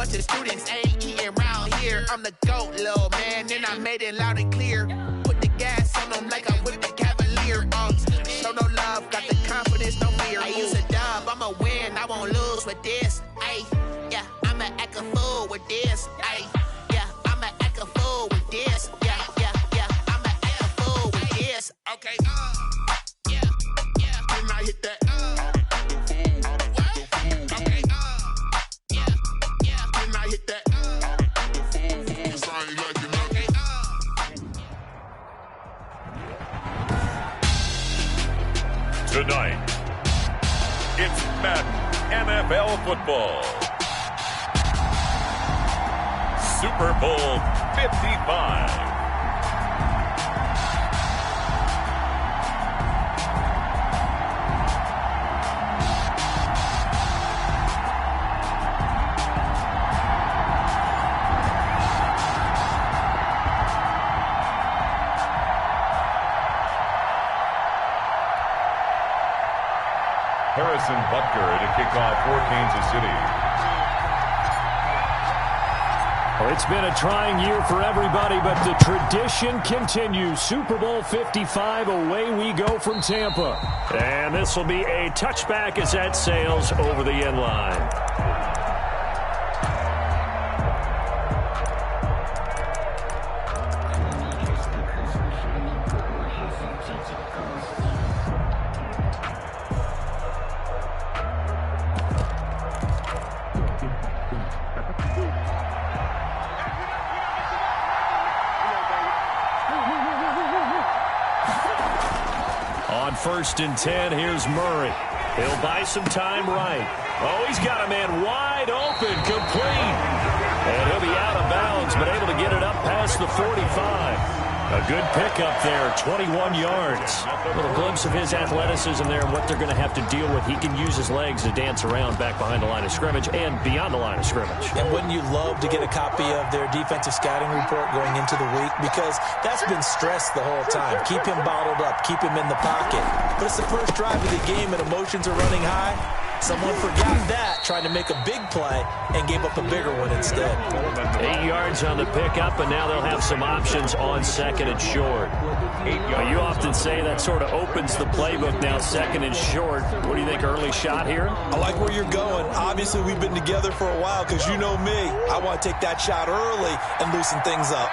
bunch of students ain't eating round here. I'm the GOAT, little man, and I made it loud and clear. Put the gas on them like I'm with the Cavalier. Show no love, got the confidence, no fear. I use a dub, I'ma win, I won't lose with this. Ay, yeah, I'ma act a fool with this. Ay, yeah, I'ma act a fool with this. Yeah, I'ma act a fool with this. Okay, yeah, can I hit that? Okay, yeah, can I hit that? Tonight, it's Madden NFL football. Super Bowl 55. Harrison Butker to kick off for Kansas City. Well, it's been a trying year for everybody, but the tradition continues. Super Bowl 55, away we go from Tampa. And this will be a touchback as that sails over the end line. First and 10, here's Murray. He'll buy some time right. Oh, he's got a man wide open, complete. And he'll be out of bounds, but able to get it up past the 45. A good pickup there, 21 yards. A little glimpse of his athleticism there and what they're going to have to deal with. He can use his legs to dance around back behind the line of scrimmage and beyond the line of scrimmage. And wouldn't you love to get a copy of their defensive scouting report going into the week? Because that's been stressed the whole time. Keep him bottled up. Keep him in the pocket. But it's the first drive of the game and emotions are running high. Someone forgot that, tried to make a big play, and gave up a bigger one instead. 8 yards on the pickup, and now they'll have some options on second and short. You often say that sort of opens the playbook now, second and short. What do you think, early shot here? I like where you're going. Obviously, we've been together for a while because you know me. I want to take that shot early and loosen things up.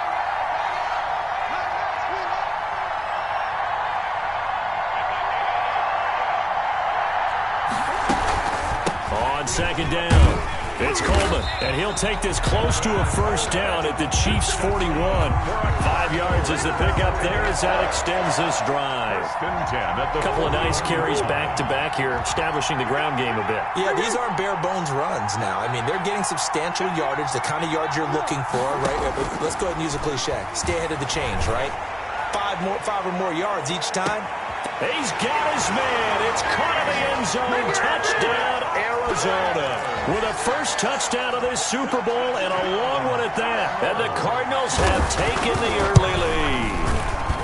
Second down. It's Coleman, and he'll take this close to a first down at the Chiefs' 41. 5 yards is the pickup there as that extends this drive. A couple of nice carries back-to-back here, establishing the ground game a bit. Yeah, these aren't bare-bones runs now. I mean, they're getting substantial yardage, the kind of yards you're looking for, right? Let's go ahead and use a cliche. Stay ahead of the change, right? Five or more yards each time. He's got his man. It's caught in the end zone. Touchdown, Arizona. With a first touchdown of this Super Bowl and a long one at that. And the Cardinals have taken the early lead.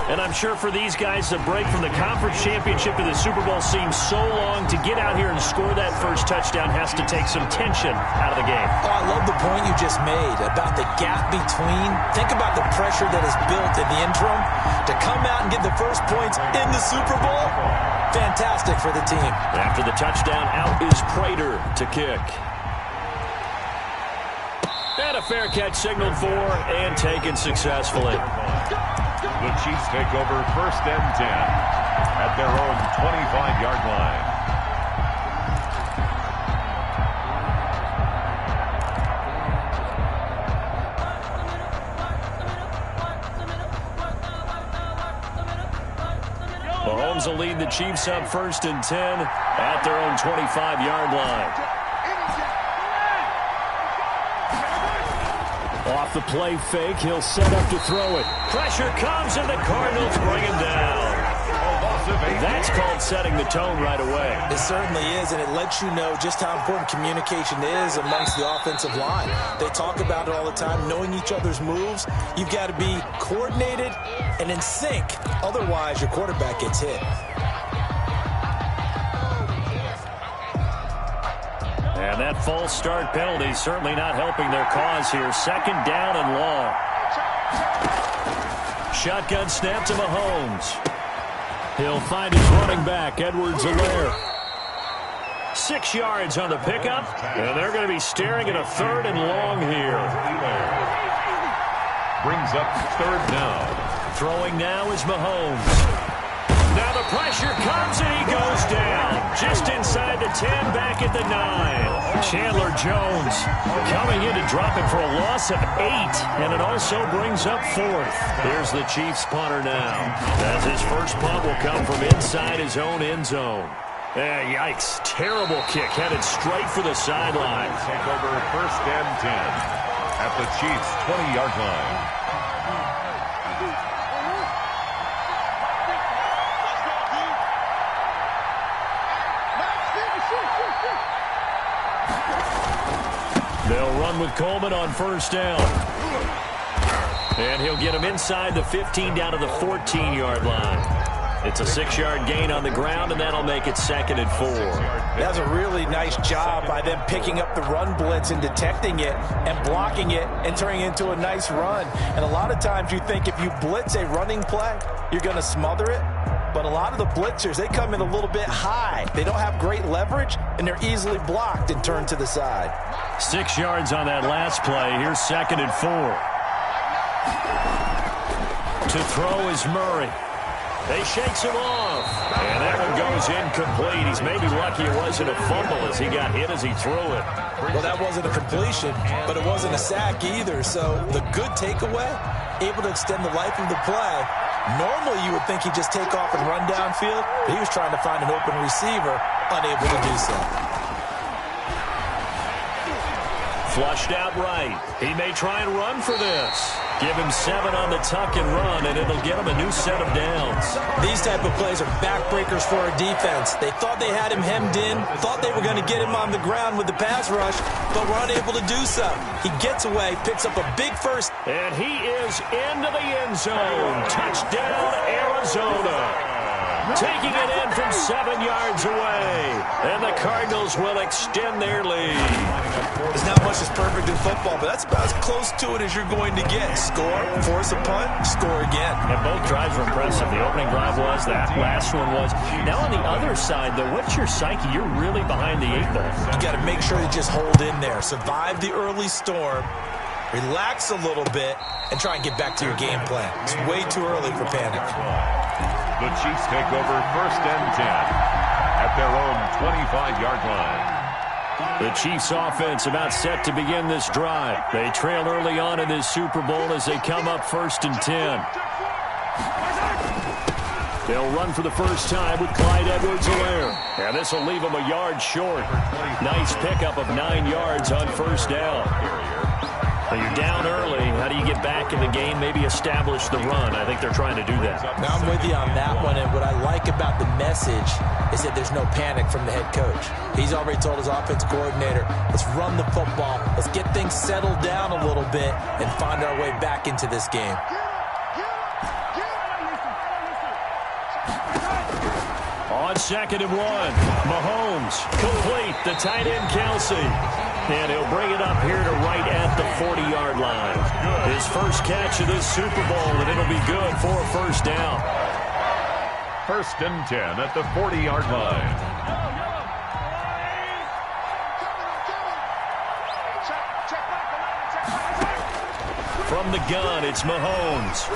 And I'm sure for these guys, the break from the conference championship to the Super Bowl seems so long. To get out here and score that first touchdown has to take some tension out of the game. Oh, I love the point you just made about the gap between. Think about the pressure that is built in the interim. To come out and get the first points in the Super Bowl, fantastic for the team. After the touchdown, out is Prater to kick. And a fair catch signaled for and taken successfully. The Chiefs take over first and 10 at their own 25-yard line. Mahomes will lead the Chiefs up first and 10 at their own 25-yard line. Off the play fake, he'll set up to throw it. Pressure comes and the Cardinals bring him down. That's called setting the tone right away. It certainly is, and it lets you know just how important communication is amongst the offensive line. They talk about it all the time, knowing each other's moves. You've got to be coordinated and in sync. Otherwise, your quarterback gets hit. And that false start penalty certainly not helping their cause here. Second down and long. Shotgun snap to Mahomes. He'll find his running back, Edwards-Helaire. 6 yards on the pickup, and they're going to be staring at a third and long here. Brings up third down. Throwing now is Mahomes. Now the pressure comes, and he goes down. Just inside the 10, back at the 9. Chandler Jones coming in to drop it for a loss of 8, and it also brings up fourth. Here's the Chiefs punter now, as his first punt will come from inside his own end zone. Yikes. Terrible kick headed straight for the sideline. Take over first and 10 at the Chiefs' 20-yard line. They'll run with Coleman on first down. And he'll get him inside the 15 down to the 14-yard line. It's a 6-yard gain on the ground, and that'll make it 2nd and 4. That's a really nice job by them picking up the run blitz and detecting it and blocking it and turning it into a nice run. And a lot of times you think if you blitz a running play, you're going to smother it. But a lot of the blitzers, they come in a little bit high. They don't have great leverage, and they're easily blocked and turned to the side. 6 yards on that last play. Here's 2nd and 4. To throw is Murray. They shakes him off, and that one goes incomplete. He's maybe lucky it wasn't a fumble as he got hit as he threw it. Well, that wasn't a completion, but it wasn't a sack either. So the good takeaway, able to extend the life of the play. Normally you would think he'd just take off and run downfield, but he was trying to find an open receiver, unable to do so. Flushed out right. He may try and run for this. Give him 7 on the tuck and run, and it'll get him a new set of downs. These type of plays are backbreakers for a defense. They thought they had him hemmed in, thought they were going to get him on the ground with the pass rush, but were unable to do so. He gets away, picks up a big first. And he is into the end zone. Touchdown, Arizona. Taking it in from 7 yards away. And the Cardinals will extend their lead. There's not much that's perfect in football, but that's about as close to it as you're going to get. Score, force a punt, score again. And both drives were impressive. The opening drive was, that last one was. Now on the other side, though, what's your psyche? You're really behind the 8 ball. You got to make sure you just hold in there. Survive the early storm. Relax a little bit and try and get back to your game plan. It's way too early for panic. The Chiefs take over first and 10 at their own 25-yard line. The Chiefs offense about set to begin this drive. They trail early on in this Super Bowl as they come up first and 10. They'll run for the first time with Clyde Edwards-Helaire. And this will leave them a yard short. Nice pickup of 9 yards on first down. Now you're down early. How do you get back in the game? Maybe establish the run. I think they're trying to do that. Now I'm with you on that one, and what I like about the message is that there's no panic from the head coach. He's already told his offensive coordinator, let's run the football, let's get things settled down a little bit, and find our way back into this game. On 2nd and 1, Mahomes complete, the tight end Kelsey. And he'll bring it up here to right at the 40-yard line. His first catch of this Super Bowl, and it'll be good for a first down. First and 10 at the 40-yard line. From the gun, it's Mahomes.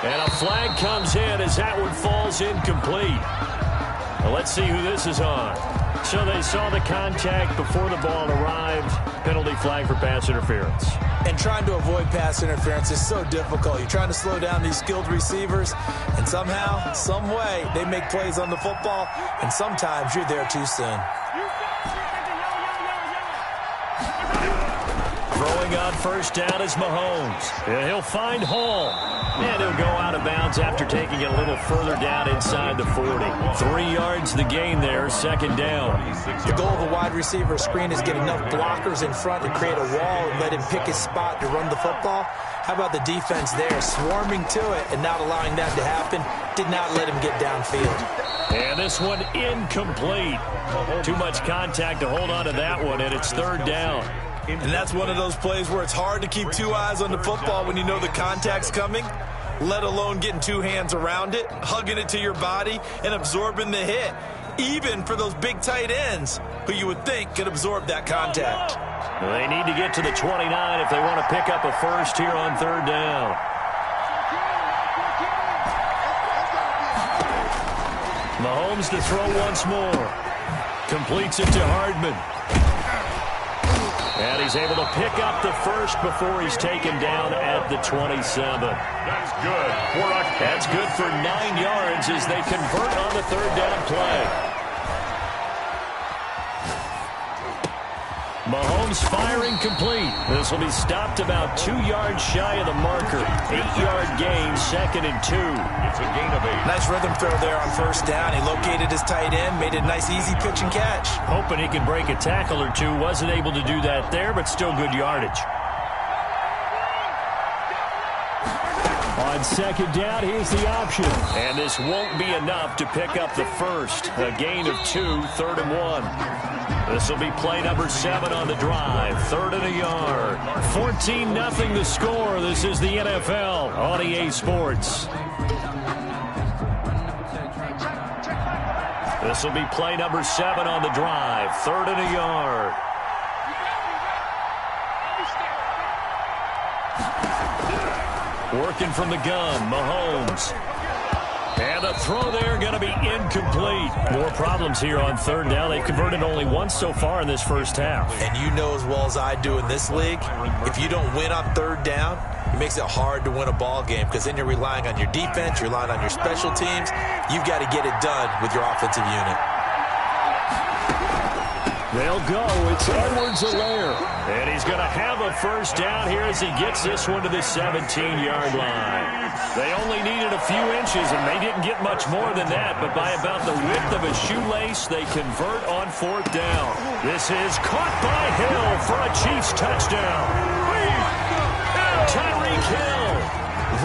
And a flag comes in as that one falls incomplete. Well, let's see who this is on. So they saw the contact before the ball arrived. Penalty flag for pass interference. And trying to avoid pass interference is so difficult. You're trying to slow down these skilled receivers, and somehow, some way, they make plays on the football, and sometimes you're there too soon. Throwing throwing on first down is Mahomes. And he'll find Hall. And he'll go out of bounds after taking it a little further down inside the 40. 3 yards the gain there, second down. The goal of a wide receiver screen is get enough blockers in front to create a wall and let him pick his spot to run the football. How about the defense there, swarming to it and not allowing that to happen? Did not let him get downfield. And this one incomplete. Too much contact to hold on to that one, and it's third down. And that's one of those plays where it's hard to keep 2 eyes on the football when you know the contact's coming, let alone getting 2 hands around it, hugging it to your body, and absorbing the hit, even for those big tight ends who you would think could absorb that contact. Well, they need to get to the 29 if they want to pick up a first here on third down. Mahomes to throw once more. Completes it to Hardman. And he's able to pick up the first before he's taken down at the 27. That's good for a catch. That's good for 9 yards as they convert on the third down play. Mahomes firing complete. This will be stopped about 2 yards shy of the marker. 8-yard gain, 2nd and 2. It's a gain of 8. Nice rhythm throw there on first down. He located his tight end, made a nice easy pitch and catch. Hoping he can break a tackle or two. Wasn't able to do that there, but still good yardage. On second down, here's the option. And this won't be enough to pick up the first. A gain of 2, 3rd and 1. This will be play number 7 on the drive. 3rd and a yard. 14-0 the score. This is the NFL on EA Sports. This will be play number 7 on the drive. 3rd and a yard. Working from the gun, Mahomes. And the throw there going to be incomplete. More problems here on third down. They've converted only once so far in this first half. And you know as well as I do in this league, if you don't win on third down, it makes it hard to win a ball game because then you're relying on your defense, you're relying on your special teams. You've got to get it done with your offensive unit. They'll go. It's Edwards-Helaire. And he's going to have a first down here as he gets this one to the 17-yard line. They only needed a few inches, and they didn't get much more than that. But by about the width of a shoelace, they convert on 4th down. This is caught by Hill for a Chiefs touchdown. Tyreek Hill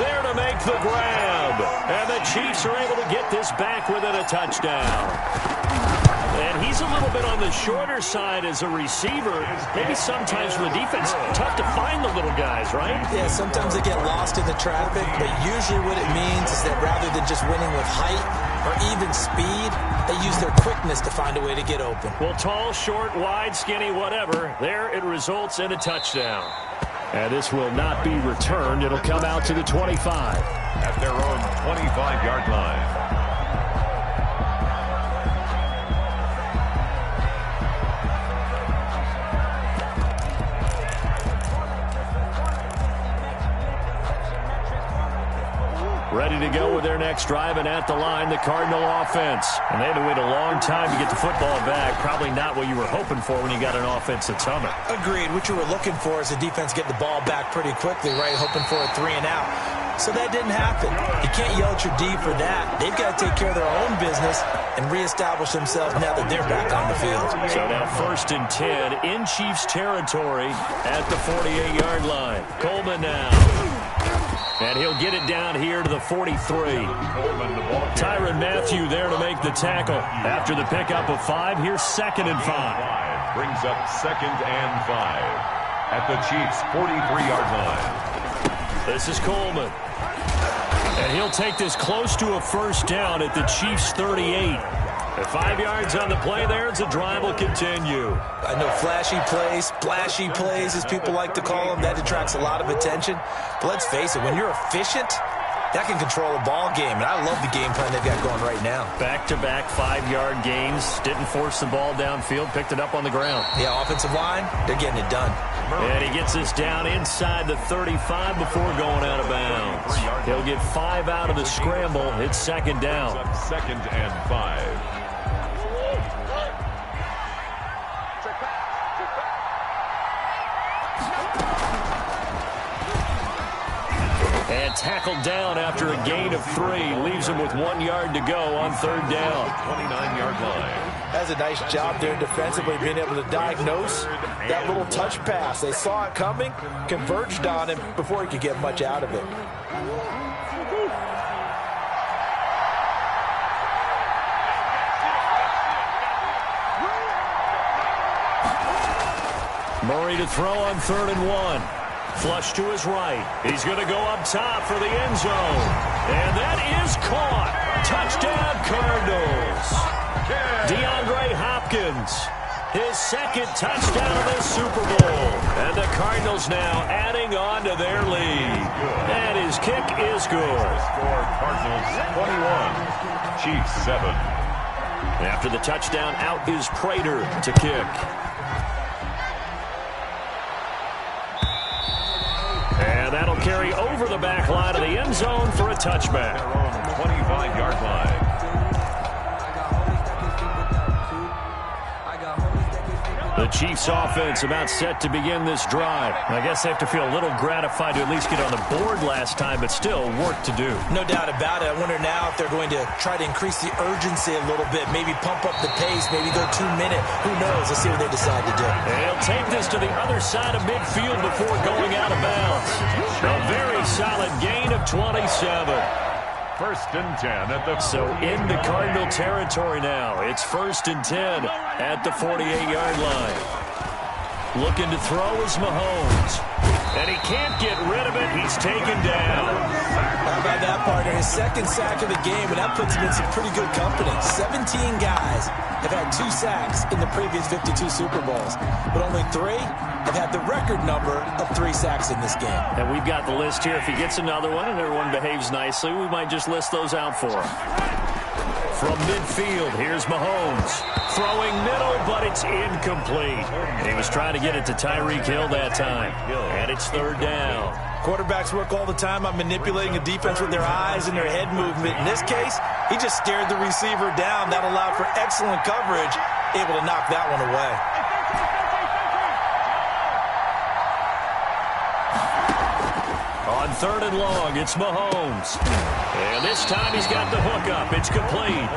there to make the grab. And the Chiefs are able to get this back within a touchdown. And he's a little bit on the shorter side as a receiver. Maybe sometimes for the defense, tough to find the little guys, right? Yeah, sometimes they get lost in the traffic, but usually what it means is that rather than just winning with height or even speed, they use their quickness to find a way to get open. Well, tall, short, wide, skinny, whatever, there it results in a touchdown. And this will not be returned. It'll come out to the 25. At their own 25-yard line. Ready to go with their next drive, and at the line, the Cardinal offense. And they had to wait a long time to get the football back. Probably not what you were hoping for when you got an offense that's humming. Agreed. What you were looking for is the defense get the ball back pretty quickly, right? Hoping for a 3 and out. So that didn't happen. You can't yell at your D for that. They've got to take care of their own business and reestablish themselves now that they're back on the field. So now 1st and 10 in Chiefs territory at the 48-yard line. Coleman now. And he'll get it down here to the 43. Tyrann Mathieu there to make the tackle. After the pickup of 5, here's 2nd and 5. Brings up 2nd and 5 at the Chiefs' 43-yard line. This is Coleman. And he'll take this close to a first down at the Chiefs' 38. At 5 yards on the play there, the drive will continue. I know flashy plays, splashy plays, as people like to call them, that attracts a lot of attention. But let's face it, when you're efficient, that can control a ball game. And I love the game plan they've got going right now. Back-to-back 5-yard gains. Didn't force the ball downfield. Picked it up on the ground. Yeah, offensive line, they're getting it done. And he gets this down inside the 35 before going out of bounds. He'll get 5 out of the scramble. It's 2nd down. 2nd and 5. And tackled down after a gain of 3. Leaves him with 1 yard to go on third down. 29-yard line. That's a nice job there defensively, being able to diagnose that little touch pass. They saw it coming, converged on him before he could get much out of it. Murray to throw on 3rd and 1. Flush to his right. He's going to go up top for the end zone. And that is caught. Touchdown, Cardinals. DeAndre Hopkins, his 2nd touchdown of the Super Bowl. And the Cardinals now adding on to their lead. And his kick is good. Score Cardinals 21, Chiefs 7. After the touchdown, out is Prater to kick. And that'll carry over the back line of the end zone for a touchback. 25-yard line. The Chiefs offense about set to begin this drive. I guess they have to feel a little gratified to at least get on the board last time, but still work to do. No doubt about it. I wonder now if they're going to try to increase the urgency a little bit, maybe pump up the pace, maybe go 2-minute. Who knows? Let's see what they decide to do. And he'll take this to the other side of midfield before going out of bounds. A very solid gain of 27. 1st and 10 at the... So into Cardinal territory now. It's 1st and 10 at the 48-yard line. Looking to throw is Mahomes. And he can't get rid of it. He's taken down. How about that, partner? His 2nd sack of the game, and that puts him in some pretty good company. 17 guys have had 2 sacks in the previous 52 Super Bowls, but only 3 have had the record number of 3 sacks in this game. And we've got the list here. If he gets another one and everyone behaves nicely, we might just list those out for him. From midfield, here's Mahomes. Throwing middle, but it's incomplete. He was trying to get it to Tyreek Hill that time. And it's 3rd down. Quarterbacks work all the time on manipulating a defense with their eyes and their head movement. In this case, he just stared the receiver down. That allowed for excellent coverage, able to knock that one away. On 3rd and long, it's Mahomes. And this time he's got the hook up. It's complete.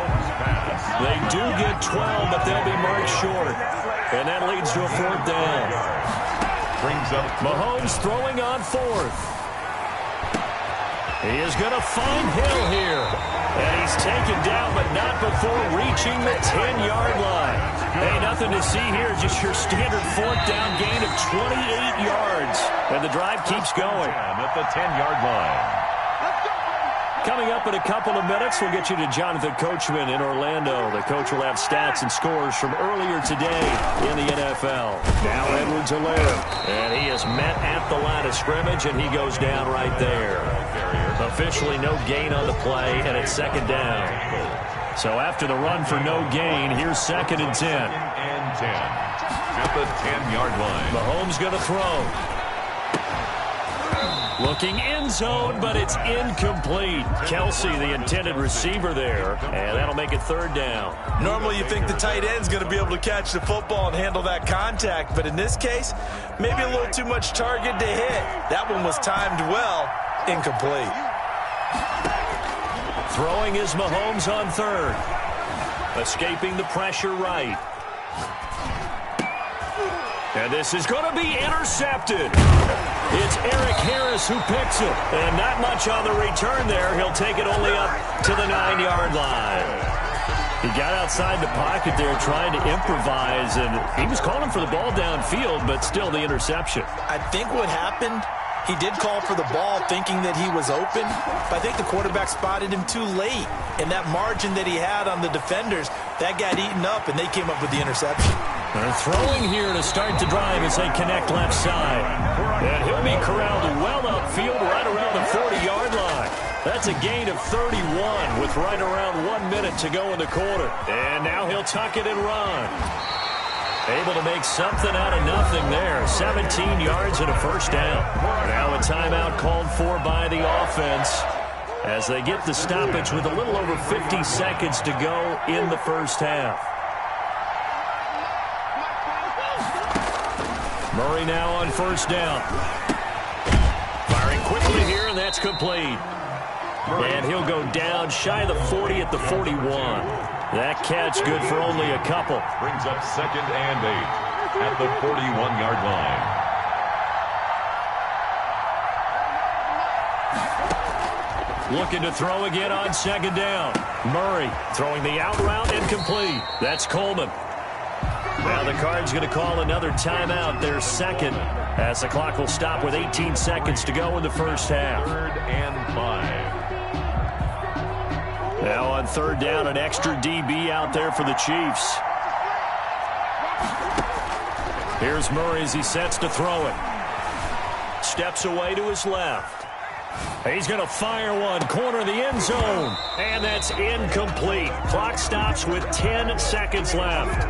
They do get 12, but they'll be marked short. And that leads to a 4th down. Brings up Mahomes throwing on 4th. He is going to find Hill here. And he's taken down, but not before reaching the 10-yard line. Hey, nothing to see here. Just your standard 4th down gain of 28 yards. And the drive keeps going. at the 10-yard line. Coming up in a couple of minutes, we'll get you to Jonathan Coachman in Orlando. The coach will have stats and scores from earlier today in the NFL. Now Edwards-Helaire, and he is met at the line of scrimmage, and he goes down right there. Officially no gain on the play, and it's 2nd down. So after the run for no gain, here's 2nd and 10. And 10 at the 10-yard line. Mahomes going to throw. Looking end zone, but it's incomplete. Kelsey, the intended receiver there, and that'll make it 3rd down. Normally you think the tight end's going to be able to catch the football and handle that contact, but in this case, maybe a little too much target to hit. That one was timed well, incomplete. Throwing is Mahomes on 3rd. Escaping the pressure right. And this is going to be intercepted. It's Eric Harris who picks it. And not much on the return there. He'll take it only up to the 9-yard line. He got outside the pocket there trying to improvise, and he was calling for the ball downfield, but still the interception. I think what happened, he did call for the ball thinking that he was open, but I think the quarterback spotted him too late. And that margin that he had on the defenders, that got eaten up, and they came up with the interception. They're throwing here to start the drive as they connect left side. And he'll be corralled well upfield right around the 40-yard line. That's a gain of 31 with right around 1 minute to go in the quarter. And now he'll tuck it and run. Able to make something out of nothing there. 17 yards and a 1st down. Now a timeout called for by the offense as they get the stoppage with a little over 50 seconds to go in the 1st half. Murray now on 1st down. Firing quickly here, and that's complete. And he'll go down shy of the 40 at the 41. That catch good for only a couple. Brings up 2nd and 8 at the 41-yard line. Looking to throw again on 2nd down. Murray throwing the out route and complete. That's Coleman. Now the Cards going to call another timeout, their second, as the clock will stop with 18 seconds to go in the first half. 3rd and 5. Now on 3rd down, an extra DB out there for the Chiefs. Here's Murray as he sets to throw it. Steps away to his left. He's going to fire one, corner of the end zone, and that's incomplete. Clock stops with 10 seconds left.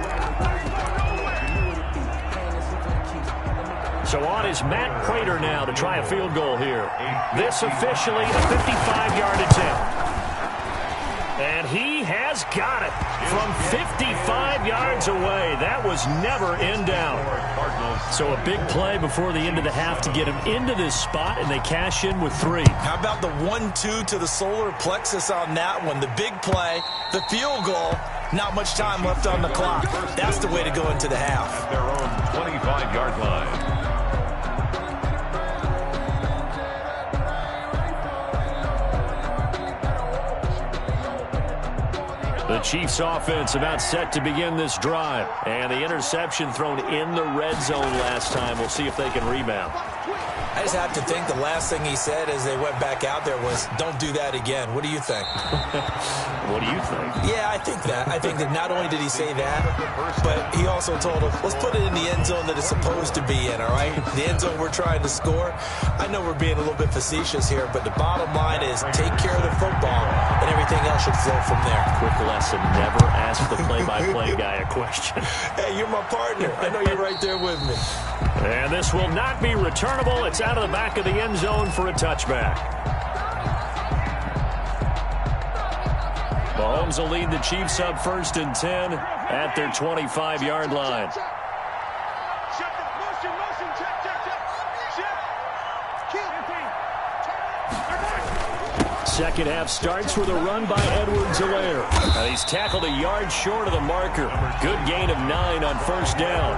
So on is Matt Prater now to try a field goal here. This officially a 55-yard attempt. And he has got it from 55 yards away. That was never in doubt. So a big play before the end of the half to get him into this spot, and they cash in with 3. How about the 1-2 to the solar plexus on that one? The big play, the field goal, not much time left on the clock. That's the way to go into the half. At their own 25-yard line. The Chiefs offense about set to begin this drive. And the interception thrown in the red zone last time. We'll see if they can rebound. I just have to think the last thing he said as they went back out there was, don't do that again. What do you think? What do you think? Yeah, I think that. I think that not only did he say that, but he also told him, let's put it in the end zone that it's supposed to be in, all right? The end zone we're trying to score. I know we're being a little bit facetious here, but the bottom line is take care of the football, and everything else should flow from there. Quick lesson, never ask the play-by-play guy a question. Hey, you're my partner. I know you're right there with me. And this will not be returnable. It's out of the back of the end zone for a touchback. Mahomes will lead the Chiefs up 1st and 10 at their 25-yard line. Second half starts with a run by Edwards-Helaire. He's tackled a yard short of the marker. Good gain of 9 on 1st down.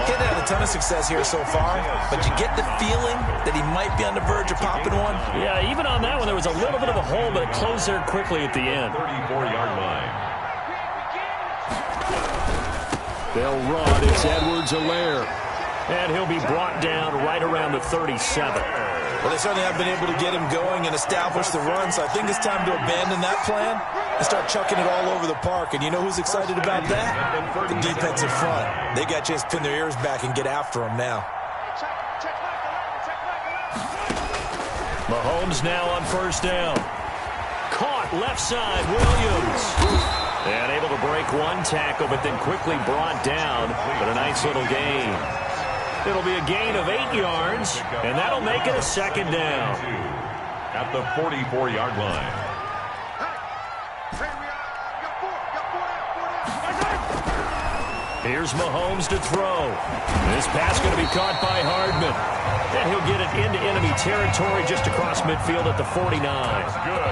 He's had a ton of success here so far, but you get the feeling that he might be on the verge of popping one. Yeah, even on that one, there was a little bit of a hole, but it closed there quickly at the end. 34-yard line. They'll run. It's Edwards-Helaire. And he'll be brought down right around the 37. Well, they certainly have been able to get him going and establish the run, so I think it's time to abandon that plan and start chucking it all over the park. And you know who's excited about that? The defensive front. They got to just pin their ears back and get after him now. Mahomes now on 1st down. Caught left side, Williams. And able to break one tackle, but then quickly brought down. But a nice little gain. It'll be a gain of 8 yards, and that'll make it a 2nd down. At the 44-yard line. Here's Mahomes to throw. This pass going to be caught by Hardman. And he'll get it into enemy territory just across midfield at the 49.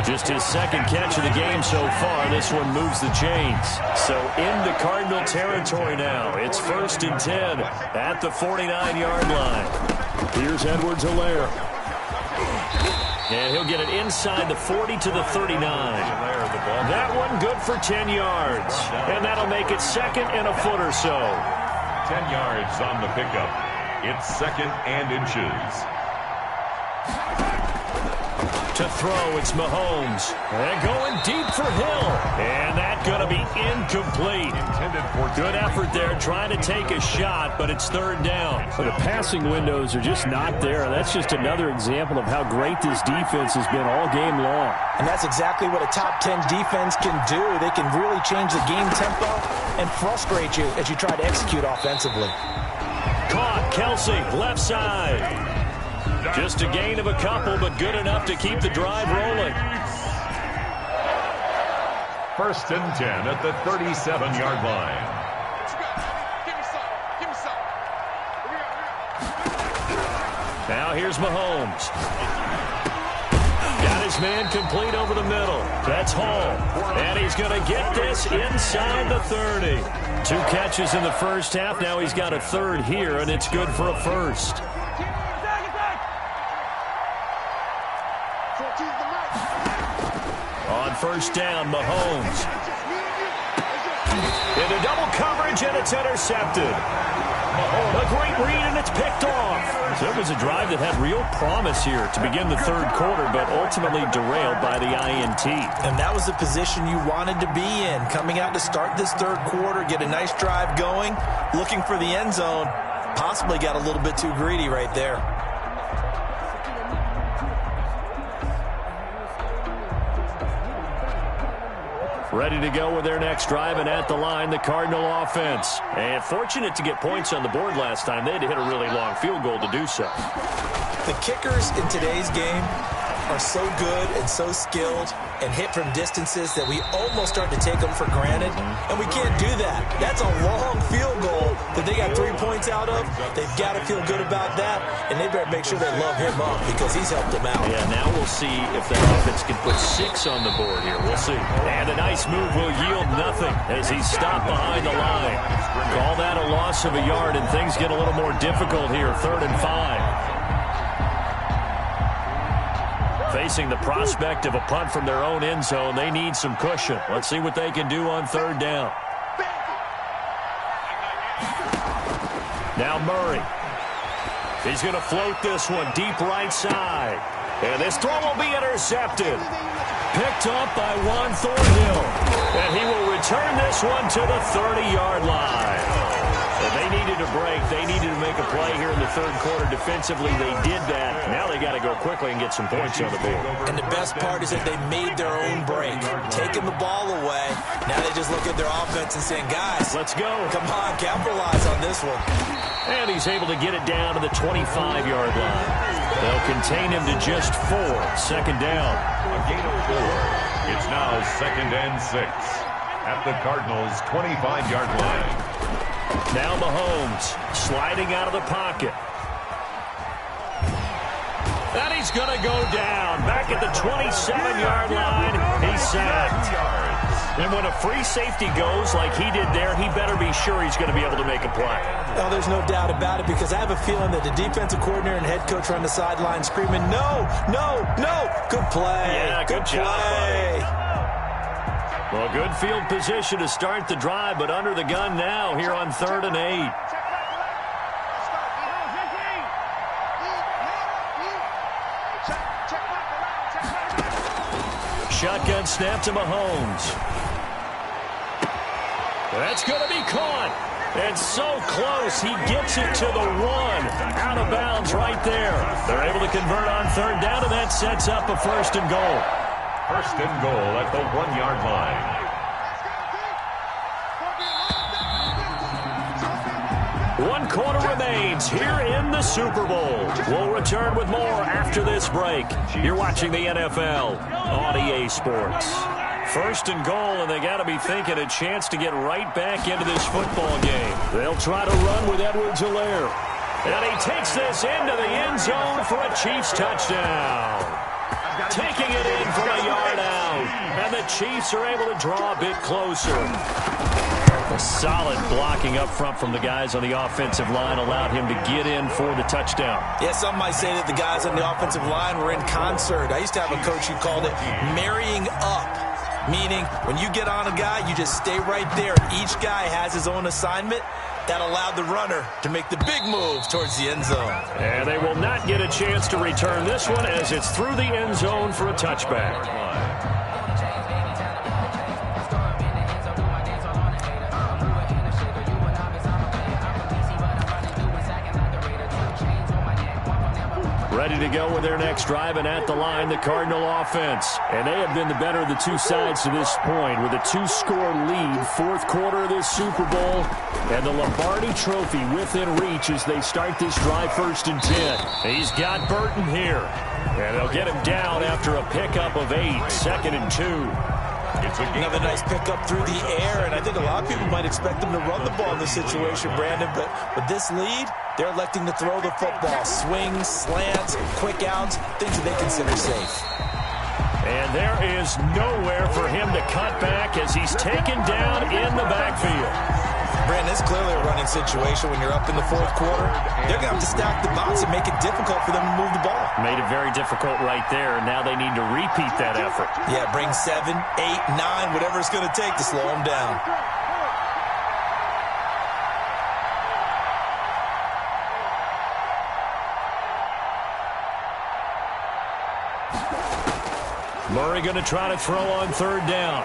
Just his 2nd catch of the game so far. This one moves the chains. So into Cardinal territory now. It's 1st and 10 at the 49-yard line. Here's Edwards-Helaire. And he'll get it inside the 40 to the 39. That one good for 10 yards. And that'll make it 2nd and a foot or so. 10 yards on the pickup. It's 2nd and inches. To throw, it's Mahomes. And going deep for Hill. And that's going to be incomplete. Good effort there trying to take a shot, but it's 3rd down. The passing windows are just not there. That's just another example of how great this defense has been all game long. And that's exactly what a top 10 defense can do. They can really change the game tempo and frustrate you as you try to execute offensively. Caught, Kelsey, left side. Just a gain of a couple, but good enough to keep the drive rolling. 1st and 10 at the 37-yard line. Now here's Mahomes. Got his man complete over the middle. That's Hall. And he's going to get this inside the 30. 2 catches in the first half. Now he's got a third here, and it's good for a first. On first down, Mahomes. Into double coverage, and it's intercepted. A great read, and it's picked off. So it was a drive that had real promise here to begin the third quarter, but ultimately derailed by the INT. And that was the position you wanted to be in. Coming out to start this third quarter, get a nice drive going, looking for the end zone. Possibly got a little bit too greedy right there. Ready to go with their next drive, and at the line, the Cardinal offense. And fortunate to get points on the board last time. They had to hit a really long field goal to do so. The kickers in today's game are so good and so skilled and hit from distances that we almost start to take them for granted, and we can't do that. That's a long field goal that they got 3 points out of. They've got to feel good about that, and they better make sure they love him up because he's helped them out. Yeah, now we'll see if the offense can put 6 on the board here. We'll see. And a nice move will yield nothing as he's stopped behind the line. Call that a loss of a yard, and things get a little more difficult here, 3rd and 5. Facing the prospect of a punt from their own end zone, they need some cushion. Let's see what they can do on 3rd down. Now Murray. He's going to float this one deep right side. And this throw will be intercepted. Picked up by Juan Thornhill. And he will return this one to the 30-yard line. And they needed a break. They needed to make a play here in the third quarter defensively. They did that. Now they got to go quickly and get some points on the board. And the best part is that they made their own break. Taking the ball away. Now they just look at their offense and saying, guys, let's go. Come on, capitalize on this one. And he's able to get it down to the 25-yard line. They'll contain him to just 4. 2nd down. A gain of 4. It's now 2nd and 6 at the Cardinals' 25-yard line. Now Mahomes sliding out of the pocket. And he's going to go down. Back at the 27-yard line, he's sacked. And when a free safety goes like he did there, he better be sure he's going to be able to make a play. Well, there's no doubt about it, because I have a feeling that the defensive coordinator and head coach are on the sideline screaming, no, no, no. Good play. Yeah, good job, play. buddy. Well, good field position to start the drive, but under the gun now here on 3rd and 8. Shotgun snap to Mahomes. That's going to be caught. And so close, he gets it to the 1. Out of bounds right there. They're able to convert on 3rd down, and that sets up a 1st and goal. 1st and goal at the 1-yard line. 1 quarter remains here in the Super Bowl. We'll return with more after this break. You're watching the NFL on EA Sports. 1st and goal, and they got to be thinking a chance to get right back into this football game. They'll try to run with Edwards-Helaire. And he takes this into the end zone for a Chiefs touchdown. Taking it in from a yard out. And the Chiefs are able to draw a bit closer. A solid blocking up front from the guys on the offensive line allowed him to get in for the touchdown. Yeah, some might say that the guys on the offensive line were in concert. I used to have a coach who called it marrying up, meaning when you get on a guy, you just stay right there. Each guy has his own assignment. That allowed the runner to make the big move towards the end zone. And they will not get a chance to return this one as it's through the end zone for a touchback. Ready to go with their next drive, and at the line, the Cardinal offense. And they have been the better of the two sides to this point with a 2-score lead, 4th quarter of this Super Bowl, and the Lombardi Trophy within reach as they start this drive 1st and 10. He's got Burton here, and they'll get him down after a pickup of 8, 2nd and 2. Another nice pickup through the air, and I think a lot of people might expect them to run the ball in this situation, Brandon, but with this lead, They're electing to throw the football. Swings, slants, quick outs, things that they consider safe. And there is nowhere for him to cut back as he's taken down in the backfield. Brandon, it's clearly a running situation when you're up in the fourth quarter. They're going to have to stack the box and make it difficult for them to move the ball. Made it very difficult right there. Now they need to repeat that effort. Yeah, bring 7, 8, 9, whatever it's going to take to slow them down. Murray going to try to throw on third down.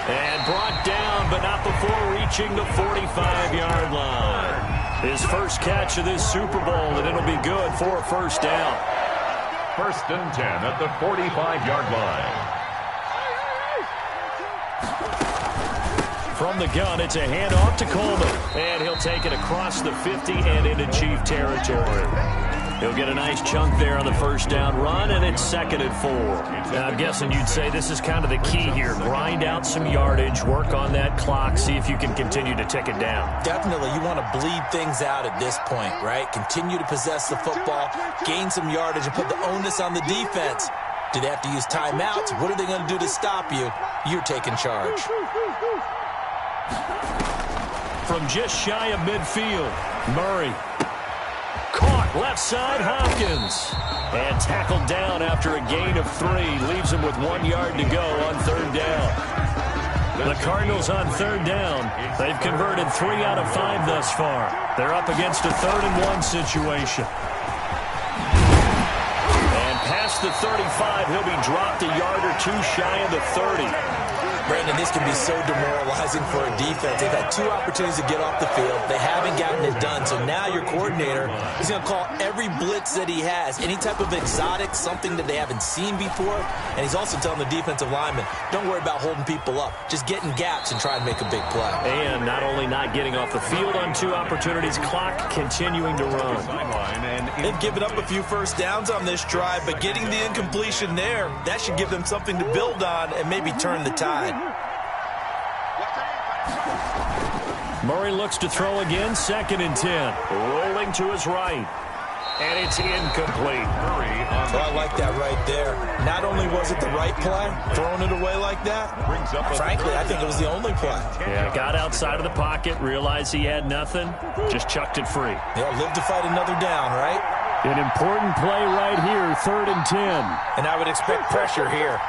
And brought down, but not before reaching the 45-yard line. His first catch of this Super Bowl, and it'll be good for a first down. 1st and 10 at the 45-yard line. From the gun, it's a handoff to Coleman. And he'll take it across the 50 and into Chief territory. He'll get a nice chunk there on the first down run, and it's 2nd and 4. And I'm guessing you'd say this is kind of the key here. Grind out some yardage, work on that clock, see if you can continue to tick it down. Definitely. You want to bleed things out at this point, right? Continue to possess the football, gain some yardage, and put the onus on the defense. Do they have to use timeouts? What are they going to do to stop you? You're taking charge. From just shy of midfield, Murray. Caught left side, Hopkins. And tackled down after a gain of 3. Leaves him with 1 yard to go on third down. The Cardinals on third down. They've converted 3 out of 5 thus far. They're up against a 3rd and 1 situation. And past the 35, he'll be dropped a yard or 2 shy of the 30. Brandon, this can be so demoralizing for a defense. They've had 2 opportunities to get off the field. They haven't gotten it done. So now your coordinator is going to call every blitz that he has, any type of exotic, something that they haven't seen before. And he's also telling the defensive lineman, don't worry about holding people up. Just get in gaps and try and make a big play. And not only not getting off the field on 2 opportunities, clock continuing to run. They've given up a few first downs on this drive, but getting the incompletion there, that should give them something to build on and maybe turn the tide. Murray looks to throw again, 2nd and 10. Rolling to his right. And it's incomplete. So I like that right there. Not only was it the right play, throwing it away like that, frankly, I think it was the only play. Yeah, got outside of the pocket, realized he had nothing, just chucked it free. Yeah, live to fight another down, right? An important play right here, 3rd and 10. And I would expect pressure here.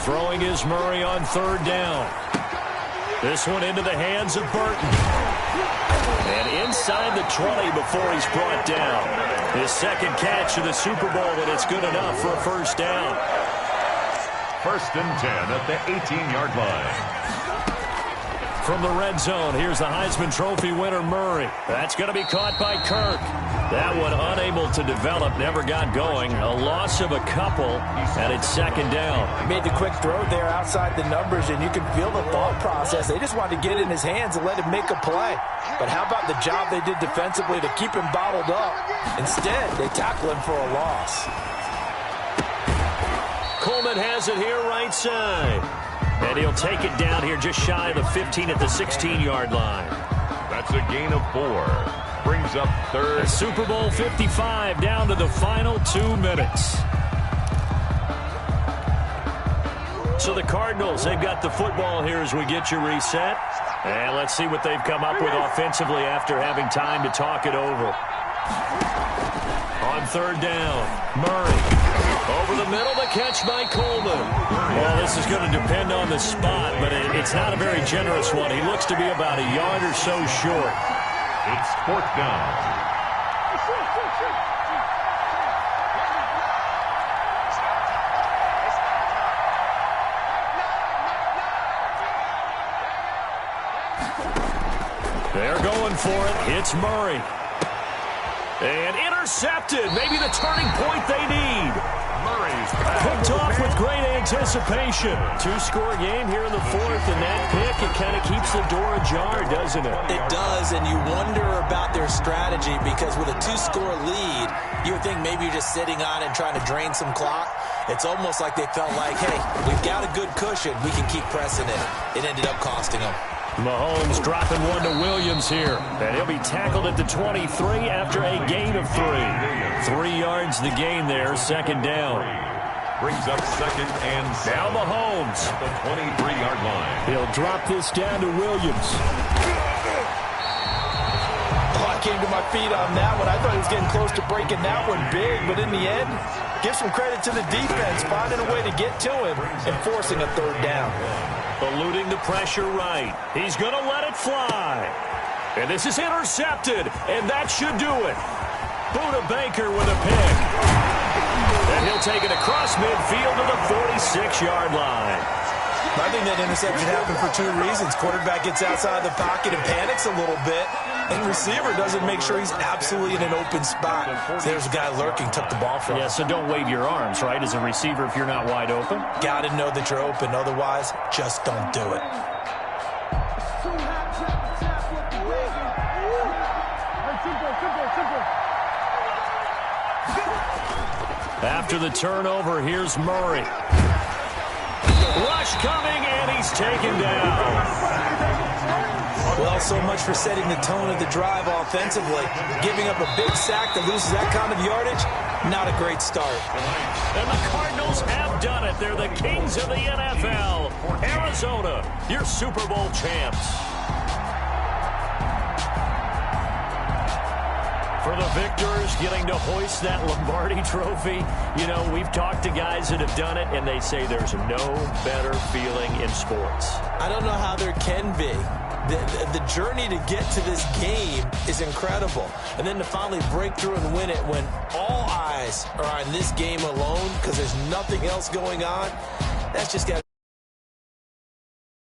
Throwing is Murray on third down. This one into the hands of Burton. And inside the 20 before he's brought down. His 2nd catch of the Super Bowl, and it's good enough for a first down. 1st and 10 at the 18-yard line. From the red zone, here's the Heisman Trophy winner, Murray. That's going to be caught by Kirk. That one unable to develop, never got going. A loss of a couple, and it's 2nd down. Made the quick throw there outside the numbers, and you can feel the thought process. They just wanted to get in his hands and let him make a play. But how about the job they did defensively to keep him bottled up? Instead, they tackle him for a loss. Coleman has it here right side. And he'll take it down here just shy of the 15 at the 16-yard line. That's a gain of 4. Brings up 3rd. Super Bowl 55 down to the final 2 minutes. So the Cardinals, they've got the football here as we get you reset. And let's see what they've come up with offensively after having time to talk it over. On third down, Murray. Over the middle, the catch by Coleman. Well, this is going to depend on the spot, but it's not a very generous one. He looks to be about a yard or so short. It's 4th down. They're going for it. It's Murray. And intercepted. Maybe the turning point they need. Murray's picked off with great anticipation. Two-score game here in the fourth, and that pick, it kind of keeps the door ajar, doesn't it? It does, and you wonder about their strategy because with a two-score lead, you would think maybe you're just sitting on it and trying to drain some clock. It's almost like they felt like, hey, we've got a good cushion. We can keep pressing it. It ended up costing them. Mahomes dropping one to Williams here. And he'll be tackled at the 23 after a gain of 3. 3 yards the gain there, second down. Brings up second and now Mahomes at the 23-yard line. He'll drop this down to Williams. I came to my feet on that one. I thought he was getting close to breaking that one big, but in the end, give some credit to the defense, finding a way to get to him and forcing a third down. Eluding the pressure right. He's going to let it fly. And this is intercepted, and that should do it. Buda Baker with a pick. And he'll take it across midfield to the 46-yard line. I think that interception happened for 2 reasons. Quarterback gets outside the pocket and panics a little bit, and receiver doesn't make sure he's absolutely in an open spot. So there's a guy lurking, took the ball from him. Yeah, so don't wave your arms, right, as a receiver if you're not wide open. Got to know that you're open. Otherwise, just don't do it. After the turnover, here's Murray. Rush coming, and he's taken down. Well, so much for setting the tone of the drive offensively. Giving up a big sack that loses that kind of yardage, not a great start. And the Cardinals have done it. They're the kings of the NFL. Arizona, your Super Bowl champs. For the victors, getting to hoist that Lombardi trophy, you know, we've talked to guys that have done it, and they say there's no better feeling in sports. I don't know how there can be. The journey to get to this game is incredible. And then to finally break through and win it when all eyes are on this game alone because there's nothing else going on, that's just got